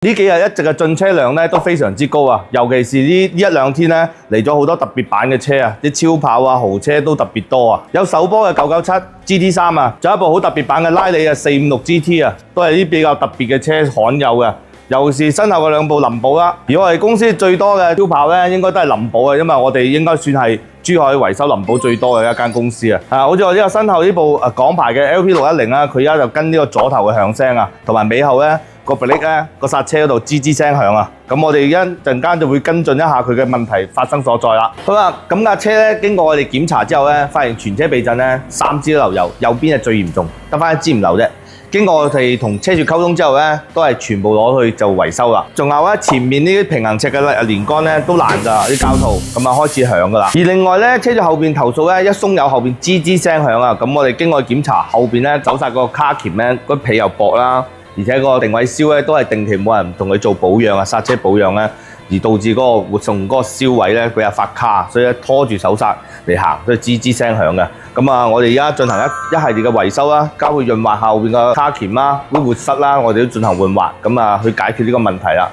呢幾日一直嘅進車量咧都非常之高啊，尤其是呢一兩天咧嚟咗好多特別版嘅車啊，啲超跑啊、豪車都特別多啊，有首波嘅997 GT3啊，仲有一部好特別版嘅拉里啊456 GT 啊，都係啲比較特別嘅車，罕有嘅。尤其是身後嘅兩部林寶啦，而我哋公司最多嘅超跑咧，應該都係林寶啊，因為我哋應該算係珠海維修林寶最多嘅一間公司啊。好似我呢個身後呢部港牌嘅 LP610啦，佢而家就跟呢個左頭嘅響聲啊，同埋尾後咧個 brake 咧個剎車嗰度吱吱聲響啊。咁我哋一陣間就會跟進一下佢嘅問題發生所在啦。好啦，咁架車咧經過我哋檢查之後咧，發現全車避震咧3支都漏油，右邊係最嚴重，得返1支唔漏啫。經過我哋同車主溝通之後咧，都係全部攞去就維修啦。仲有咧前面呢啲平衡尺嘅連桿咧都爛㗎，啲膠套咁啊開始響㗎啦。而另外咧，車主後邊投訴咧一鬆油後邊吱吱聲響啊。咁我哋經過檢查後邊咧走晒個卡鉗咧，個皮又薄啦，而且個定位銷咧都係定期冇人同佢做保養啊，剎車保養咧，而導致嗰個活動嗰個銷位咧佢有發卡，所以咧拖住手剎嚟行，所以吱吱聲響嘅。咁啊，我哋而家進行一系列嘅維修啦，交去潤滑後邊嘅卡鉗啦、啲活塞啦，我哋都進行潤滑，咁啊去解決呢個問題啦。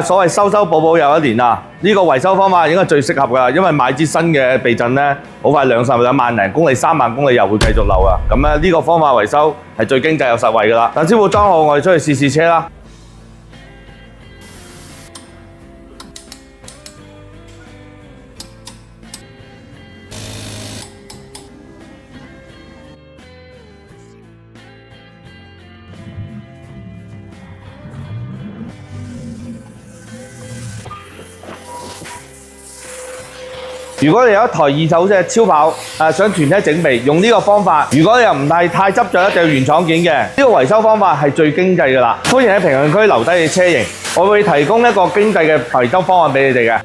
所謂修修補補又1年啦，呢個維修方法應該最適合㗎，因為買支新嘅避震咧，好快2萬零公里、3萬公里又會繼續漏啊。咁咧呢個方法維修係最經濟又實惠㗎啦。等師傅裝好，我哋出去試試車啦。如果你有一台二手車超跑，想全車整備，用呢個方法，如果你又唔係太執着一定要原廠件嘅，呢個維修方法係最經濟㗎啦。歡迎喺評論區留低你車型，我會提供一個經濟嘅維修方案俾你哋嘅。